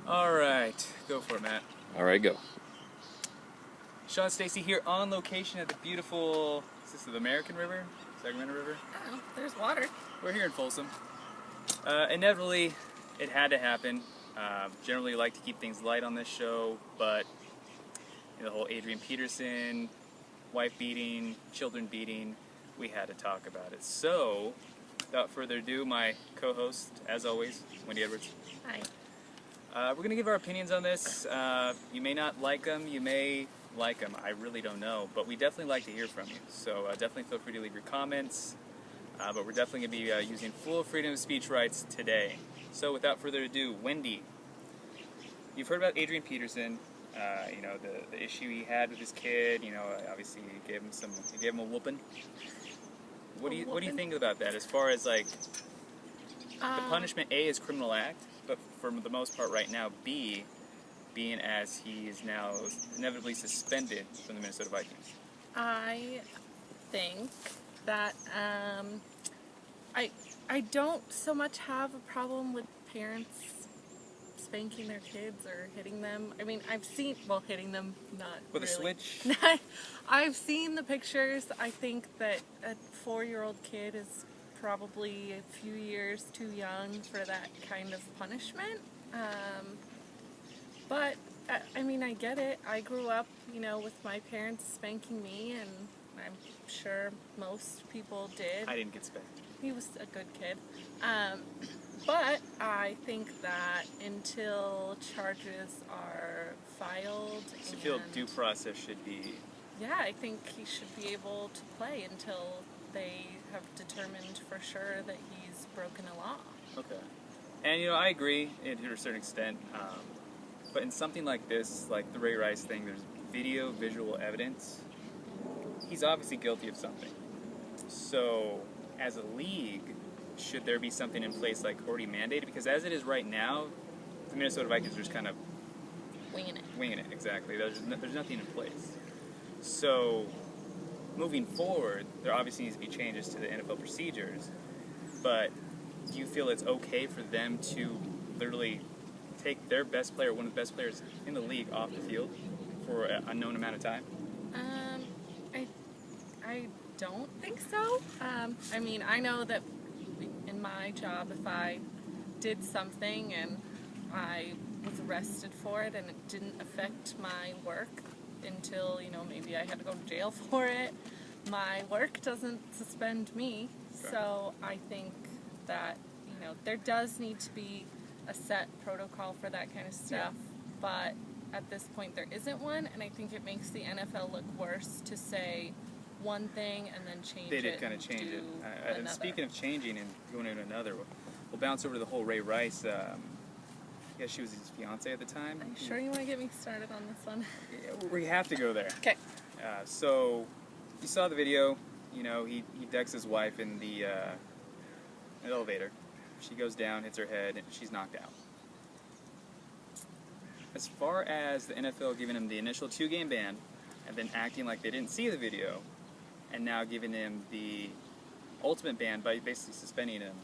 All right, go for it, Matt. All right, go. Sean Stacy here on location at the beautiful, is this the American River? Sacramento River? Oh, there's water. We're here in Folsom. Inevitably, it had to happen. Generally like to keep things light on this show, but the whole Adrian Peterson, wife beating, children beating, we had to talk about it. So, without further ado, my co-host, as always, Wendy Edwards. Hi. We're going to give our opinions on this. You may not like them, you may like them, I really don't know, but we definitely like to hear from you. So definitely feel free to leave your comments, but we're definitely going to be using full freedom of speech rights today. So without further ado, Wendy, you've heard about Adrian Peterson, the issue he had with his kid, obviously he gave him a whooping. What do you think about that as far as like the punishment A is criminal act, but for the most part right now B being as he is now inevitably suspended from the Minnesota Vikings? I think that I don't so much have a problem with parents spanking their kids or hitting them. I mean, I've seen, well, hitting them, not With really. a switch? I've seen the pictures. I think that a 4-year-old kid is probably a few years too young for that kind of punishment. But, I mean, I get it. I grew up, with my parents spanking me, and I'm sure most people did. I didn't get spanked. He was a good kid. But I think that until charges are filed, So you feel due process should be... Yeah, I think he should be able to play until they have determined for sure that he's broken a law. Okay. And, I agree to a certain extent. But in something like this, like the Ray Rice thing, there's visual evidence. He's obviously guilty of something. So, as a league, should there be something in place like already mandated? Because as it is right now, the Minnesota Vikings are just kind of Winging it. Winging it, exactly. There's nothing in place. So, moving forward, there obviously needs to be changes to the NFL procedures. But do you feel it's okay for them to literally take their best player, one of the best players in the league, off the field for an unknown amount of time? I don't think so. I mean, I know that in my job, if I did something and I was arrested for it and it didn't affect my work until, maybe I had to go to jail for it, my work doesn't suspend me. Okay. So I think that, there does need to be a set protocol for that kind of stuff, but at this point there isn't one, and I think it makes the NFL look worse to say one thing and then change it. They did kind of change it. And speaking of changing and going into another, we'll bounce over to the whole Ray Rice. I guess she was his fiance at the time. Are you sure you want to get me started on this one? Yeah, we have to go there. Okay. So, you saw the video. He decks his wife in the elevator. She goes down, hits her head, and she's knocked out. As far as the NFL giving him the initial 2-game ban, and then acting like they didn't see the video, and now giving him the ultimate ban by basically suspending him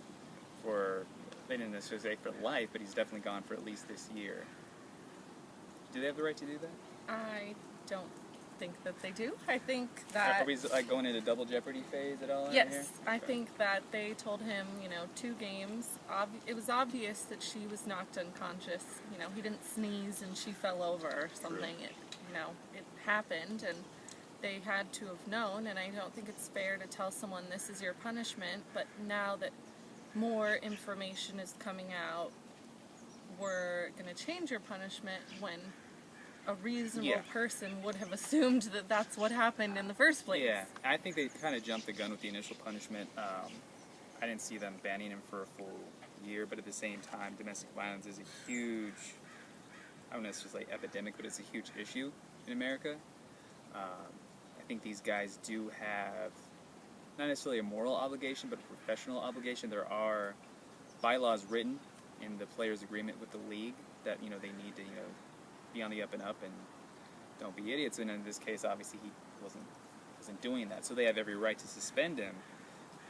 for, they didn't necessarily say for life, but he's definitely gone for at least this year. Do they have the right to do that? I don't think that they do. I think that... Are we going into double jeopardy phase at all? Yes, here? I Okay. think that they told him, 2 games. It was obvious that she was knocked unconscious. He didn't sneeze and she fell over or something. True. It happened, and they had to have known, and I don't think it's fair to tell someone this is your punishment, but now that more information is coming out, we're going to change your punishment when a reasonable person would have assumed that that's what happened in the first place. Yeah, I think they kind of jumped the gun with the initial punishment. I didn't see them banning him for a full year, but at the same time, domestic violence is a huge, I don't know if it's just like epidemic, but it's a huge issue in America. I think these guys do have not necessarily a moral obligation, but a professional obligation. There are bylaws written in the players' agreement with the league that they need to be on the up and up and don't be idiots. And in this case, obviously, he wasn't doing that. So they have every right to suspend him.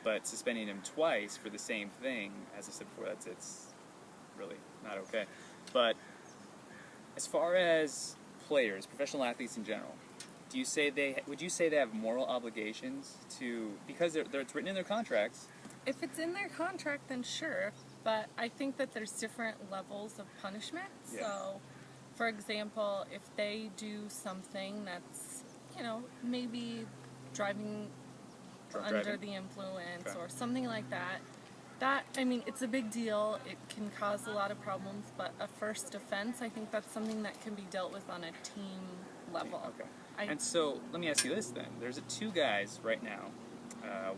But suspending him twice for the same thing, as I said before, it's really not okay. But As far as players, professional athletes in general, would you say they have moral obligations to, because it's written in their contracts? If it's in their contract, then sure. But I think that there's different levels of punishment. Yeah. So, for example, if they do something that's, maybe driving under the influence Okay. or something like that, it's a big deal. It can cause a lot of problems, but a first offense, I think that's something that can be dealt with on a team level. Okay. And so, let me ask you this then. There's two guys right now.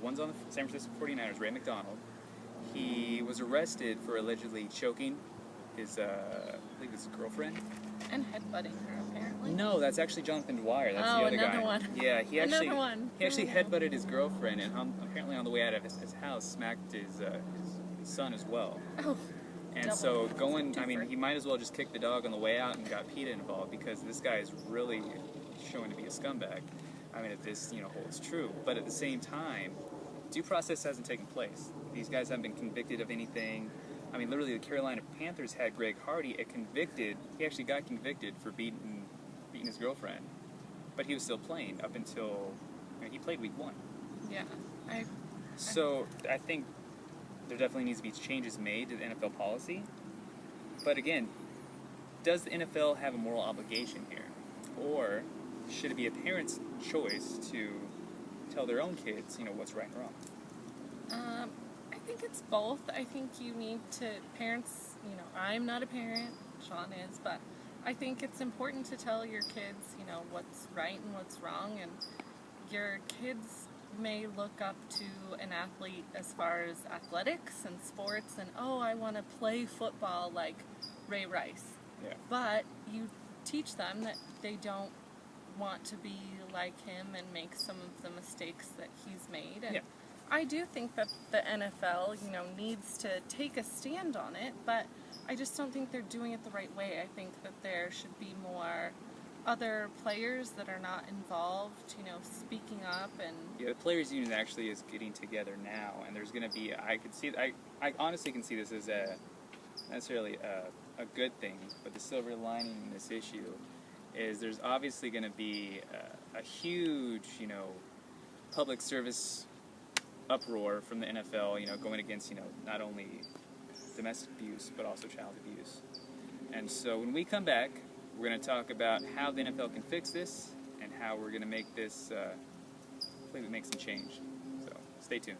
One's on the San Francisco 49ers, Ray McDonald. He was arrested for allegedly choking his, I believe his girlfriend. And headbutting her, apparently. No, that's actually Jonathan Dwyer. That's the other another guy. one. Yeah, he actually Another headbutted his girlfriend, and apparently on the way out of his house smacked his son as well. Oh. And Double. so Different. he might as well just kick the dog on the way out and got PETA involved, because this guy is really showing to be a scumbag. I mean, if this holds true, but at the same time, due process hasn't taken place. These guys haven't been convicted of anything. I mean, literally, the Carolina Panthers had Greg Hardy convicted. He actually got convicted for beating his girlfriend, but he was still playing up until he played week 1. Yeah. So I think there definitely needs to be changes made to the NFL policy. But again, does the NFL have a moral obligation here, or should it be a parent's choice to tell their own kids, what's right and wrong? I think it's both. I think you need to, parents, I'm not a parent, Sean is, but I think it's important to tell your kids, what's right and what's wrong, and your kids may look up to an athlete as far as athletics and sports, and, I want to play football like Ray Rice. Yeah. But you teach them that they don't want to be like him and make some of the mistakes that he's made. And Yeah. I do think that the NFL, needs to take a stand on it, but I just don't think they're doing it the right way. I think that there should be more other players that are not involved, speaking up. And Yeah, the Players Union actually is getting together now, and there's going to be, I honestly can see this as necessarily a good thing, but the silver lining in this issue is there's obviously going to be a huge, public service uproar from the NFL, going against, not only domestic abuse, but also child abuse. And so when we come back, we're going to talk about how the NFL can fix this and how we're going to make this, hopefully make some change. So stay tuned.